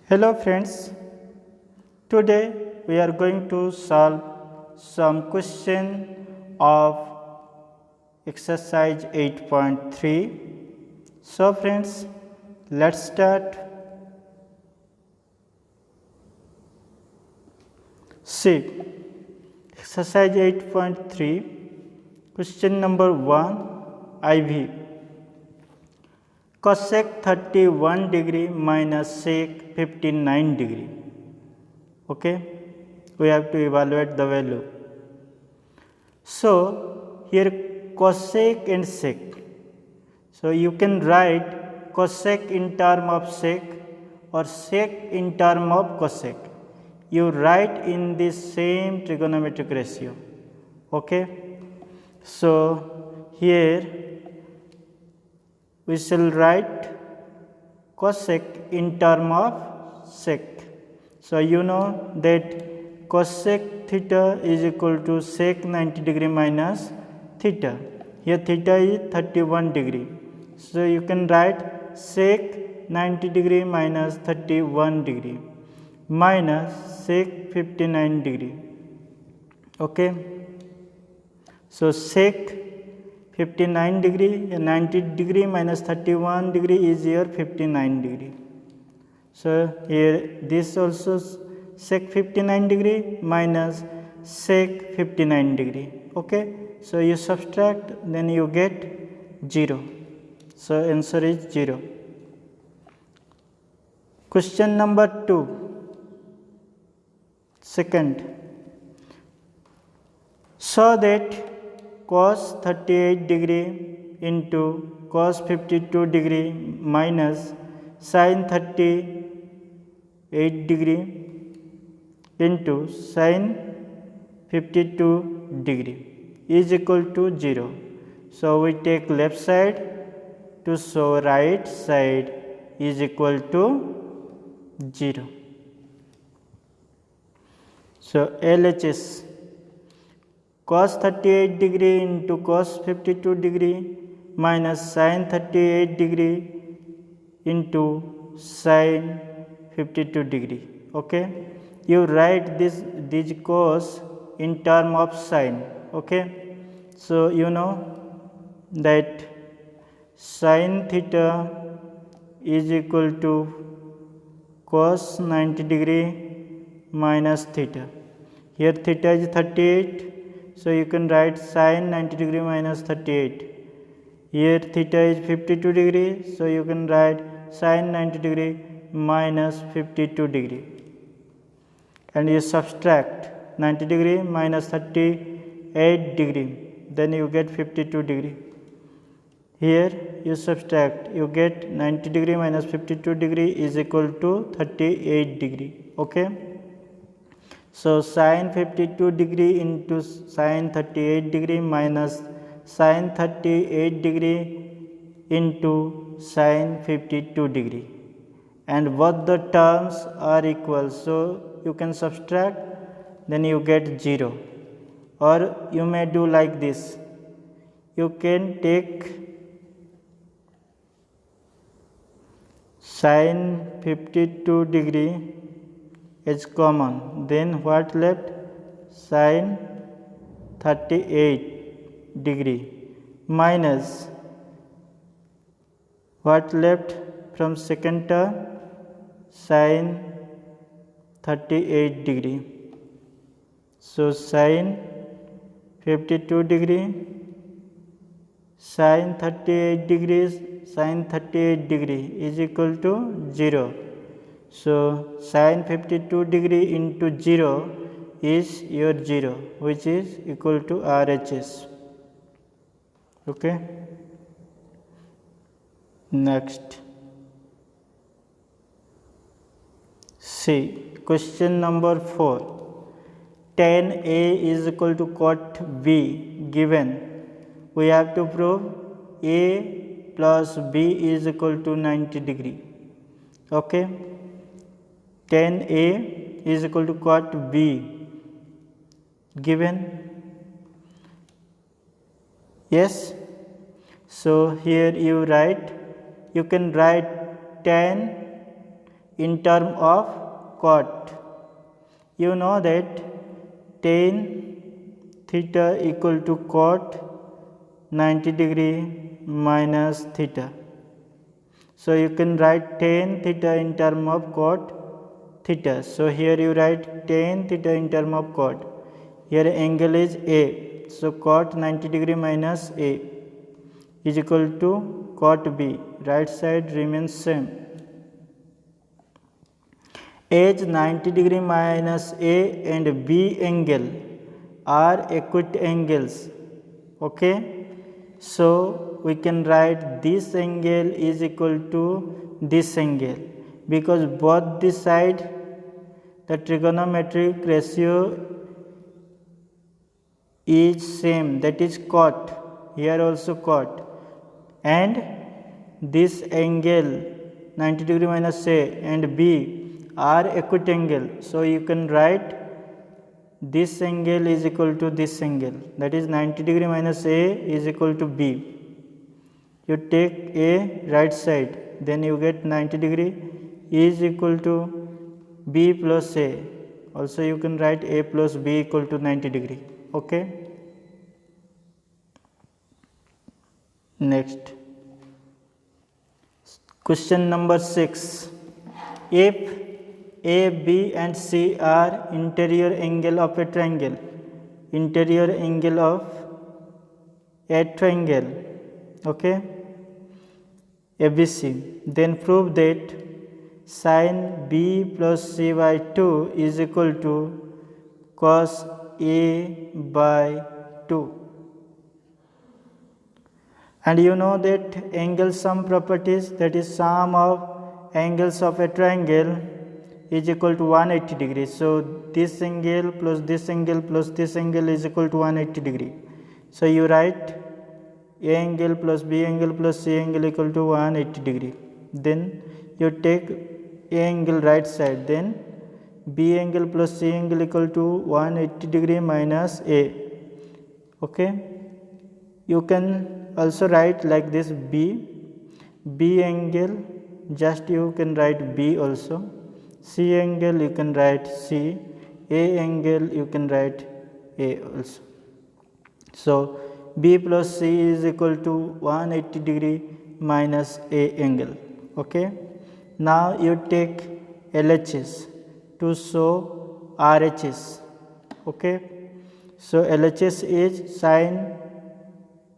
Hello friends, today we are going to solve some question of exercise 8.3. So friends, let's start. See, exercise 8.3, question number 1, IV. Cosec 31 degree minus sec 59 degree. Okay, we have to evaluate the value. So here cosec and sec. So you can write cosec in term of sec or sec in term of cosec. You write in the same trigonometric ratio. Okay. So here we shall write cosec in term of sec. So you know that cosec theta is equal to sec 90 degree minus theta. Here theta is 31 degree. So you can write sec 90 degree minus 31 degree minus sec 59 degree. Okay. So sec 59 degree, 90 degree minus 31 degree is your 59 degree. So here this also sec 59 degree minus sec 59 degree. Okay. So you subtract, then you get 0. So answer is 0. Question number 2. Second. So that cos 38 degree into cos 52 degree minus sin 38 degree into sin 52 degree is equal to 0. So we take left side to show right side is equal to 0. So LHS cos 38 degree into cos 52 degree minus sin 38 degree into sin 52 degree. Okay, you write these cos in term of sin. Okay, so you know that sin theta is equal to cos 90 degree minus theta. Here theta is 38. So you can write sin 90 degree minus 38. Here theta is 52 degree. So you can write sin 90 degree minus 52 degree. And you subtract 90 degree minus 38 degree. Then you get 52 degree. Here you subtract, you get 90 degree minus 52 degree is equal to 38 degree. Okay. So sin 52 degree into sin 38 degree minus sin 38 degree into sin 52 degree, and both the terms are equal. So you can subtract, then you get 0. Or you may do like this. You can take sin 52 degree is common, then what left? Sin 38 degree minus what left from second term? Sin 38 degree. So sin 52 degree sin 38 degrees sin 38 degree is equal to 0. So sin 52 degree into 0 is your 0, which is equal to RHS. Okay. Next. See, question number 4. Tan A is equal to cot B given. We have to prove A plus B is equal to 90 degree. Okay. Tan A is equal to cot B given. Yes. So here you can write tan in term of cot. You know that tan theta equal to cot 90 degree minus theta. So you can write tan theta in term of cot theta. So here you write tan theta in term of cot. Here angle is A. So cot 90 degree minus A is equal to cot B. Right side remains same. As 90 degree minus A and B angle are acute angles. Okay. So we can write this angle is equal to this angle, because both the side the trigonometric ratio is same, that is cot. Here also cot, and this angle 90 degree minus A and B are acute angle. So you can write this angle is equal to this angle, that is 90 degree minus A is equal to B. You take A right side, then you get 90 degree is equal to B plus A. Also you can write A plus B equal to 90 degree. Okay. Next, question number 6. If A, B and C are interior angle of a triangle, interior angle of a triangle, okay, ABC, then prove that sin B plus C by 2 is equal to cos A by 2. And you know that angle sum properties, that is sum of angles of a triangle is equal to 180 degrees. So this angle plus this angle plus this angle is equal to 180 degree. So you write A angle plus B angle plus C angle equal to 180 degree. Then you take A angle right side, then B angle plus C angle equal to 180 degree minus A. Okay. You can also write like this B angle, just you can write B also. C angle you can write C, A angle you can write A also. So B plus C is equal to 180 degree minus A angle. Okay. Now you take LHS to show RHS. Okay. So LHS is sin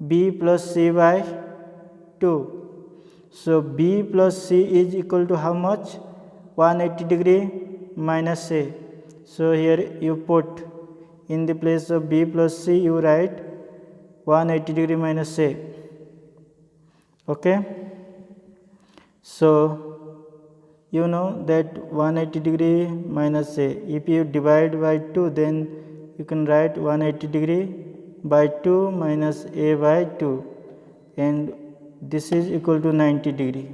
B plus C by 2. So B plus C is equal to how much? 180 degree minus A. So here you put in the place of B plus C you write 180 degree minus A. Okay. So you know that 180 degree minus A, if you divide by 2, then you can write 180 degree by 2 minus A by 2, and this is equal to 90 degree.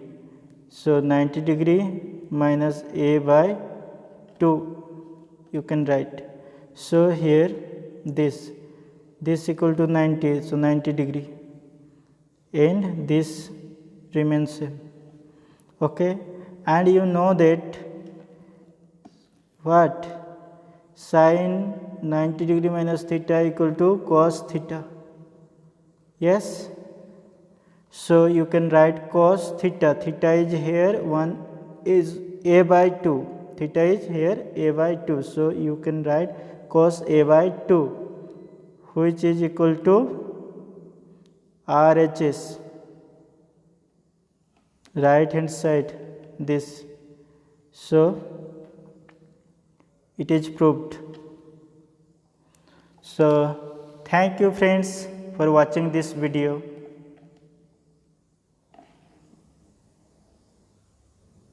So 90 degree minus A by 2 you can write. So here this equal to 90, so 90 degree, and this remains same. Okay. And you know that what? Sin 90 degree minus theta equal to cos theta. Yes. So you can write cos theta. Theta is here 1 is A by 2. Theta is here A by 2. So you can write cos A by 2, which is equal to RHS. Right hand side this. So it is proved. So thank you friends for watching this video.